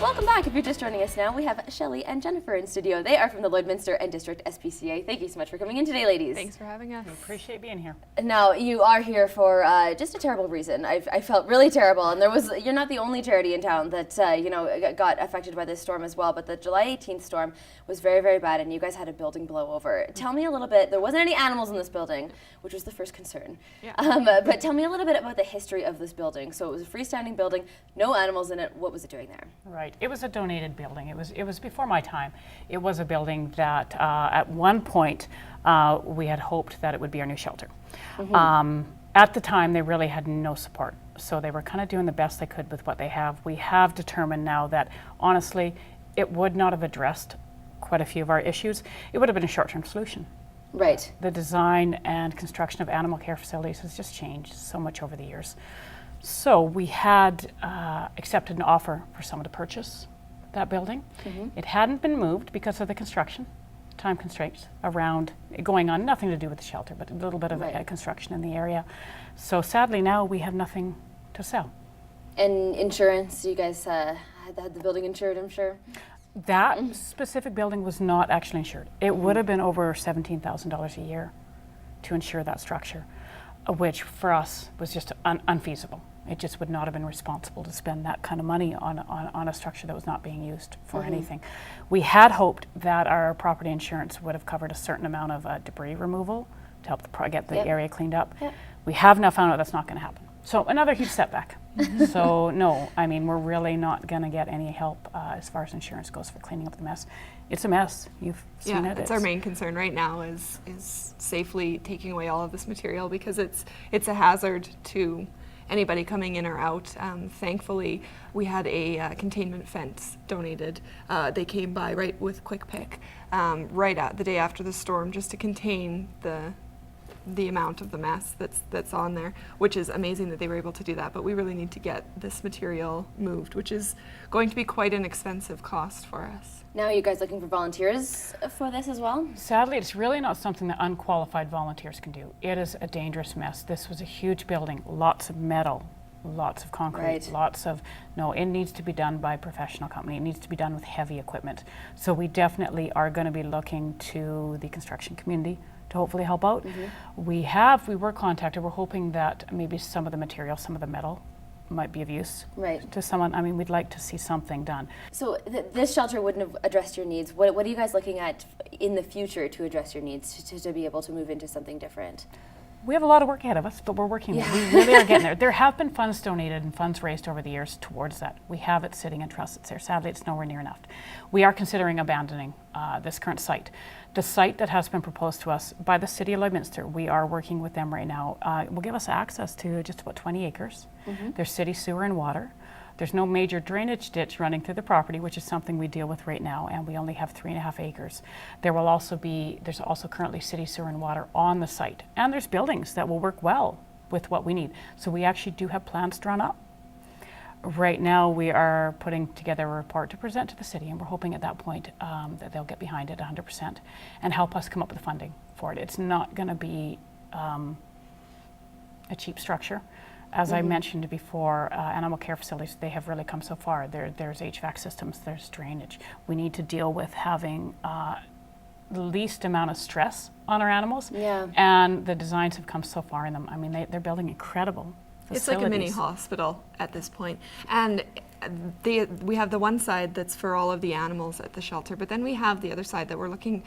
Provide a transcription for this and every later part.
Welcome back. If you're just joining us now, we have Shelley and Jennifer in studio. They are from the Lloydminster and District SPCA. Thank you so much for coming in today, ladies. Thanks for having us. We appreciate being here. Now, you are here for just a terrible reason. I felt really terrible, and you're not the only charity in town that got affected by this storm as well, but the July 18th storm was very, very bad, and you guys had a building blow over. Tell me a little bit, there wasn't any animals in this building, which was the first concern. Yeah. But tell me a little bit about the history of this building. So it was a freestanding building, no animals in it. What was it doing there? Right. It was a donated building. It was before my time. It was a building that at one point we had hoped that it would be our new shelter. Mm-hmm. At the time, they really had no support, so they were kind of doing the best they could with what they have. We have determined now that, honestly, it would not have addressed quite a few of our issues. It would have been a short-term solution. Right. The design and construction of animal care facilities has just changed so much over the years. So we had accepted an offer for someone to purchase that building. Mm-hmm. It hadn't been moved because of the construction time constraints around going on, nothing to do with the shelter, but a little bit of construction in the area. So sadly now we have nothing to sell. And insurance, you guys had the building insured, I'm sure? That specific building was not actually insured. It would have been over $17,000 a year to insure that structure, which for us was just unfeasible. It just would not have been responsible to spend that kind of money on a structure that was not being used for anything. We had hoped that our property insurance would have covered a certain amount of debris removal to help get the area cleaned up. Yep. We have now found out that's not going to happen. So another huge setback. So no, I mean, we're really not going to get any help as far as insurance goes for cleaning up the mess. It's a mess. You've seen it. It's our main concern right now is safely taking away all of this material, because it's a hazard to anybody coming in or out. Thankfully, we had a containment fence donated. They came by right with quick pick right at the day after the storm, just to contain the amount of the mess that's on there, which is amazing that they were able to do that. But we really need to get this material moved, which is going to be quite an expensive cost for us. Now, are you guys looking for volunteers for this as well? Sadly, it's really not something that unqualified volunteers can do. It is a dangerous mess. This was a huge building, lots of metal, lots of concrete, it needs to be done by a professional company. It needs to be done with heavy equipment. So we definitely are going to be looking to the construction community to hopefully help out. Mm-hmm. We were contacted. We're hoping that maybe some of the material, some of the metal might be of use to someone. I mean, we'd like to see something done. So this shelter wouldn't have addressed your needs. What are you guys looking at in the future to address your needs, to be able to move into something different? We have a lot of work ahead of us, but we're working. Yeah. We really are getting there. There have been funds donated and funds raised over the years towards that. We have it sitting in trust. It's there. Sadly, it's nowhere near enough. We are considering abandoning this current site. The site that has been proposed to us by the City of Lloydminster, we are working with them right now, will give us access to just about 20 acres. Mm-hmm. There's city sewer and water. There's no major drainage ditch running through the property, which is something we deal with right now, and we only have 3.5 acres. There's also currently city sewer and water on the site, and there's buildings that will work well with what we need. So we actually do have plans drawn up. Right now we are putting together a report to present to the city, and we're hoping at that point that they'll get behind it 100% and help us come up with the funding for it. It's not going to be a cheap structure. As I mentioned before, animal care facilities, they have really come so far. There's HVAC systems, there's drainage. We need to deal with having the least amount of stress on our animals. Yeah. And the designs have come so far in them. I mean, they're building incredible facilities. It's like a mini hospital at this point. And we have the one side that's for all of the animals at the shelter, but then we have the other side that we're looking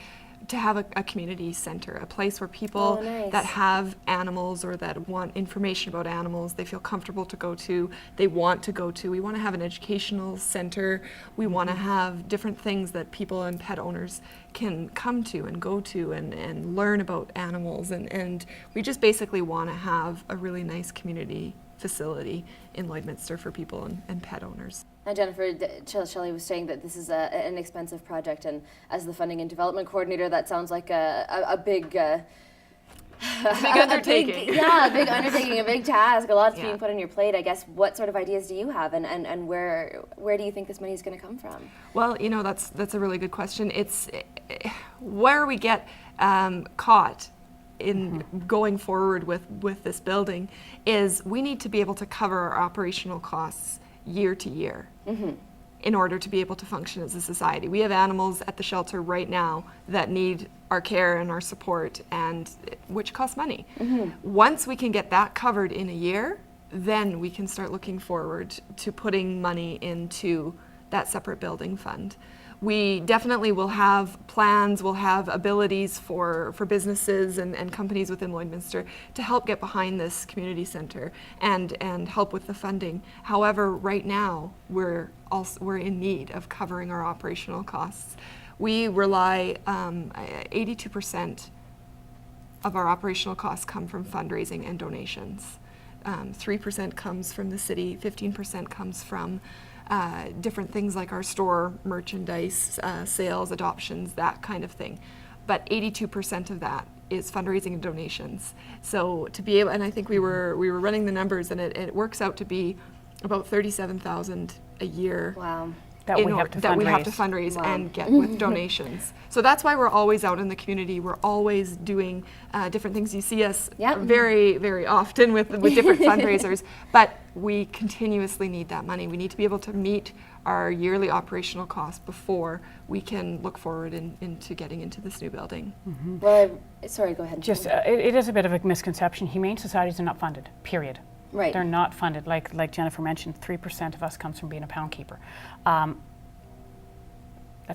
to have a community center, a place where people that have animals or that want information about animals, they feel comfortable to go to, they want to go to. We want to have an educational center. We want to have different things that people and pet owners can come to and go to and learn about animals. And we just basically want to have a really nice community facility in Lloydminster for people and pet owners. Now, Jennifer, Shelley was saying that this is an expensive project, and as the funding and development coordinator, that sounds like a big undertaking. A big undertaking, a big task. A lot's being put on your plate. I guess, what sort of ideas do you have, and where do you think this money is going to come from? Well, that's a really good question. It's where we get caught in going forward with this building is we need to be able to cover our operational costs year to year. in order to be able to function as a society. We have animals at the shelter right now that need our care and our support, and which costs money. Once we can get that covered in a year, then we can start looking forward to putting money into that separate building fund. We definitely will have plans, we'll have abilities for businesses and companies within Lloydminster to help get behind this community centre and help with the funding. However, right now we're in need of covering our operational costs. We rely, 82% of our operational costs come from fundraising and donations. 3% comes from the city, 15% comes from different things like our store merchandise, sales, adoptions, that kind of thing. But 82% of that is fundraising and donations. So to be able, and I think we were running the numbers, and it works out to be about $37,000 a year. Wow. That we have to fundraise and get with donations. So that's why we're always out in the community. We're always doing different things. You see us very, very often with different fundraisers, but we continuously need that money. We need to be able to meet our yearly operational costs before we can look forward into getting into this new building. Well, sorry, go ahead. Just, it is a bit of a misconception. Humane societies are not funded, period. Right. They're not funded. Like Jennifer mentioned, 3% of us comes from being a pound keeper. That's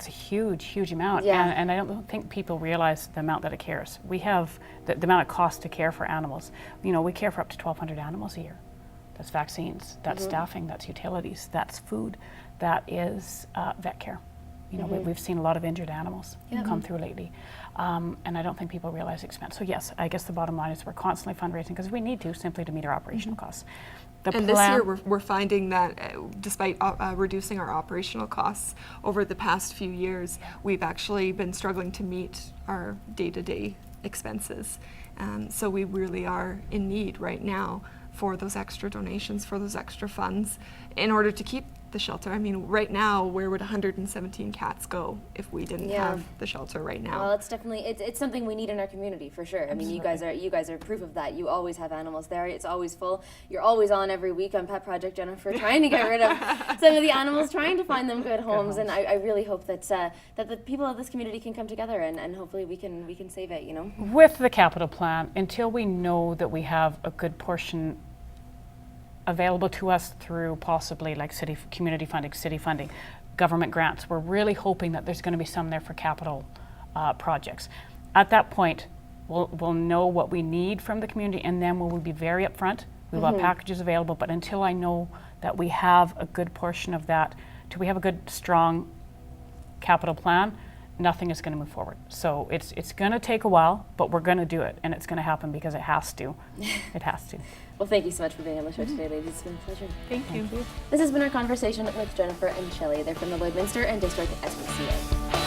a huge, huge amount. Yeah. And I don't think people realize the amount that it cares. We have the amount it costs to care for animals. You know, we care for up to 1,200 animals a year. That's vaccines, that's staffing, that's utilities, that's food, that is vet care. You know, we've seen a lot of injured animals come through lately. And I don't think people realize the expense. So yes, I guess the bottom line is we're constantly fundraising because we need to, simply to meet our operational costs. And this year we're finding that despite reducing our operational costs over the past few years, we've actually been struggling to meet our day-to-day expenses. So we really are in need right now for those extra donations, for those extra funds in order to keep the shelter. I mean, right now, where would 117 cats go if we didn't have the shelter right now? Well, it's definitely it's something we need in our community for sure. I mean, you guys are proof of that. You always have animals there. It's always full. You're always on every week on Pet Project, Jennifer, trying to get rid of some of the animals, trying to find them good homes. And I really hope that that the people of this community can come together and hopefully we can save it. You know. With the capital plan, until we know that we have a good portion available to us through possibly like city community funding, city funding, government grants, we're really hoping that there's going to be some there for capital projects. At that point, we'll know what we need from the community, and then we'll be very upfront. We will have packages available, but until I know that we have a good portion of that, till we have a good, strong capital plan, nothing is going to move forward. So it's going to take a while, but we're going to do it, and it's going to happen because it has to. It has to. Well, thank you so much for being on the show today, ladies. It's been a pleasure. Thank you. This has been our conversation with Jennifer and Shelley. They're from the Lloydminster and District SPCA.